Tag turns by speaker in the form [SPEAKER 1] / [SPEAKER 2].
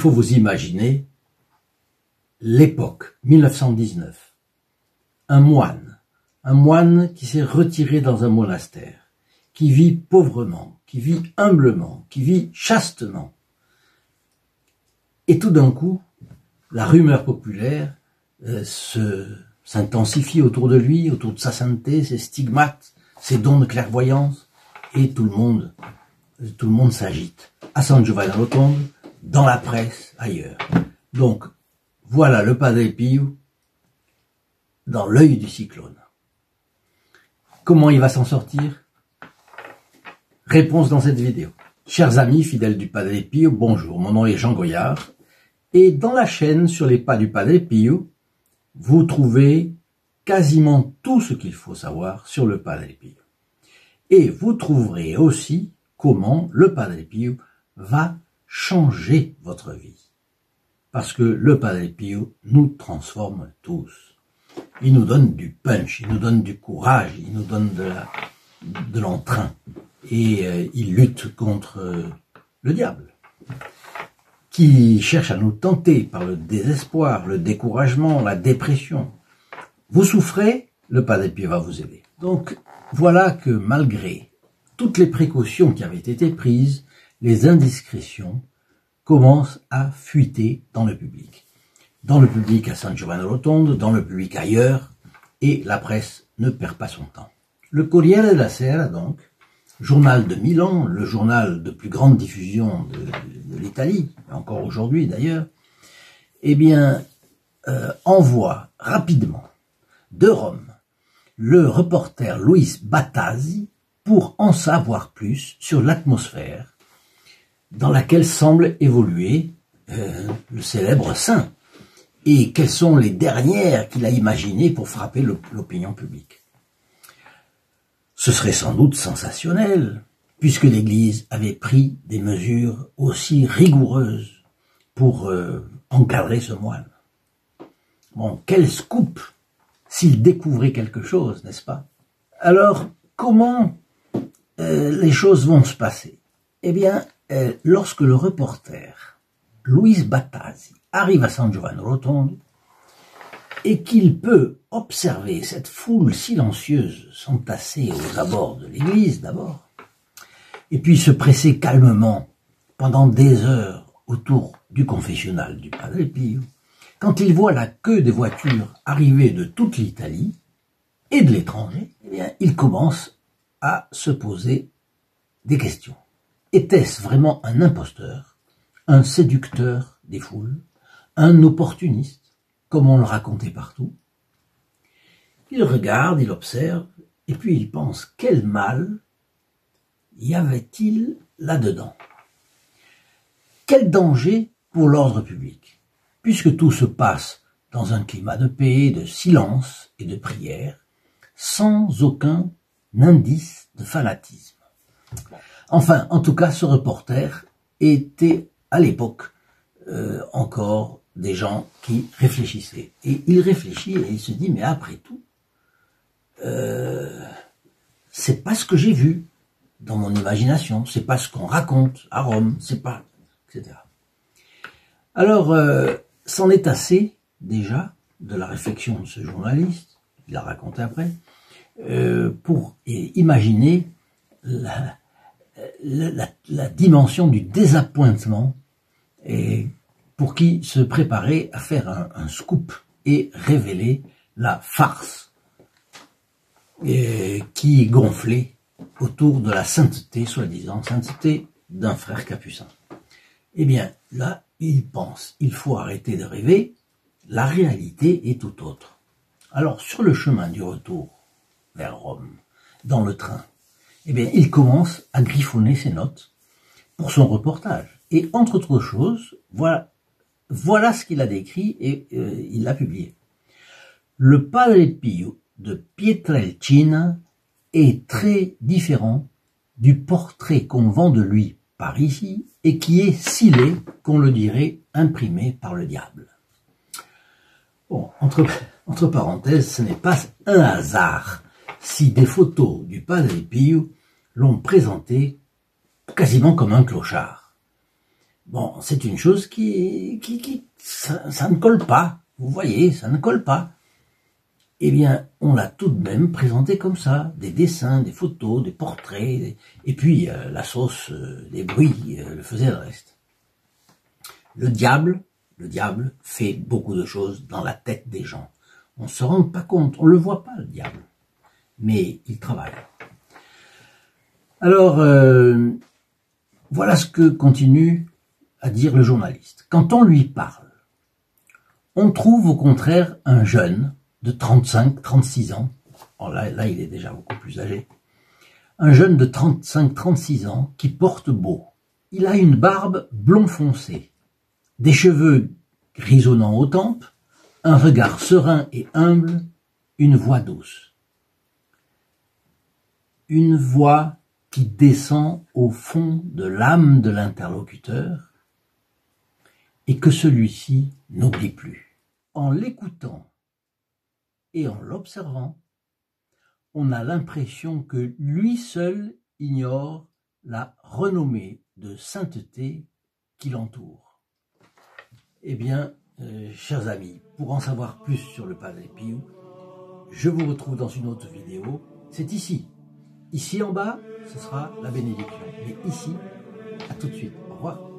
[SPEAKER 1] Il faut vous imaginer l'époque, 1919. Un moine qui s'est retiré dans un monastère, qui vit pauvrement, qui vit humblement, qui vit chastement. Et tout d'un coup, la rumeur populaire s'intensifie autour de lui, autour de sa sainteté, ses stigmates, ses dons de clairvoyance, et tout le monde s'agite. À San Giovanni Rotondo, dans la presse, ailleurs. Donc, voilà le Padre Pio dans l'œil du cyclone. Comment il va s'en sortir? Réponse dans cette vidéo. Chers amis fidèles du Padre Pio, bonjour, mon nom est Jean Goyard, et dans la chaîne sur les pas du Padre Pio, vous trouvez quasiment tout ce qu'il faut savoir sur le Padre Pio. Et vous trouverez aussi comment le Padre Pio va changer votre vie. Parce que le Padre Pio nous transforme tous. Il nous donne du punch, il nous donne du courage, il nous donne de l'entrain. Et il lutte contre le diable, qui cherche à nous tenter par le désespoir, le découragement, la dépression. Vous souffrez, le Padre Pio va vous aider. Donc voilà que malgré toutes les précautions qui avaient été prises, les indiscrétions commencent à fuiter dans le public. Dans le public à San Giovanni Rotondo, dans le public ailleurs, et la presse ne perd pas son temps. Le Corriere della Sera, donc, journal de Milan, le journal de plus grande diffusion de l'Italie, encore aujourd'hui d'ailleurs, eh bien, envoie rapidement de Rome le reporter Luis Battasi pour en savoir plus sur l'atmosphère dans laquelle semble évoluer le célèbre saint et quelles sont les dernières qu'il a imaginées pour frapper l'opinion publique. Ce serait sans doute sensationnel, puisque l'Église avait pris des mesures aussi rigoureuses pour encadrer ce moine. Bon, quel scoop s'il découvrait quelque chose, n'est-ce pas? Alors, comment les choses vont se passer? Eh bien, lorsque le reporter Luis Battasi arrive à San Giovanni Rotondo et qu'il peut observer cette foule silencieuse s'entasser aux abords de l'église d'abord, et puis se presser calmement pendant des heures autour du confessionnal du Padre Pio, quand il voit la queue des voitures arriver de toute l'Italie et de l'étranger, eh bien, il commence à se poser des questions. Était-ce vraiment un imposteur, un séducteur des foules, un opportuniste, comme on le racontait partout? Il regarde, il observe, et puis il pense, quel mal y avait-il là-dedans? Quel danger pour l'ordre public? Puisque tout se passe dans un climat de paix, de silence et de prière, sans aucun indice de fanatisme. Enfin, en tout cas, ce reporter était à l'époque encore des gens qui réfléchissaient. Et il réfléchit et il se dit, mais après tout, c'est pas ce que j'ai vu dans mon imagination, c'est pas ce qu'on raconte à Rome, c'est pas, etc. Alors, c'en est assez, déjà, de la réflexion de ce journaliste, il l'a raconté après, pour imaginer la dimension du désappointement et pour qui se préparait à faire un scoop et révéler la farce qui gonflait autour de la sainteté, soi-disant sainteté d'un frère capucin. Eh bien, là, il pense, il faut arrêter de rêver, la réalité est tout autre. Alors, sur le chemin du retour vers Rome, dans le train, eh bien, il commence à griffonner ses notes pour son reportage. Et entre autres choses, voilà ce qu'il a décrit et il l'a publié. Le Padre Pio de Pietrelcina est très différent du portrait qu'on vend de lui par ici et qui est scellé, qu'on le dirait, imprimé par le diable. Bon, entre parenthèses, ce n'est pas un hasard si des photos du Padre Pio l'ont présenté quasiment comme un clochard. Bon, c'est une chose ça ne colle pas. Vous voyez, ça ne colle pas. Eh bien, on l'a tout de même présenté comme ça. Des dessins, des photos, des portraits. Et puis, la sauce, des bruits, le faisait le reste. Le diable fait beaucoup de choses dans la tête des gens. On ne se rend pas compte, on ne le voit pas, le diable. Mais il travaille. Alors, voilà ce que continue à dire le journaliste. Quand on lui parle, on trouve au contraire un jeune de 35-36 ans, oh là il est déjà beaucoup plus âgé, un jeune de 35-36 ans qui porte beau. Il a une barbe blond foncé, des cheveux grisonnants aux tempes, un regard serein et humble, une voix douce. Une voix qui descend au fond de l'âme de l'interlocuteur et que celui-ci n'oublie plus. En l'écoutant et en l'observant, on a l'impression que lui seul ignore la renommée de sainteté qui l'entoure. Eh bien, chers amis, pour en savoir plus sur le Padre Pio, je vous retrouve dans une autre vidéo. C'est ici. Ici en bas, ce sera la bénédiction. Mais ici, à tout de suite. Au revoir.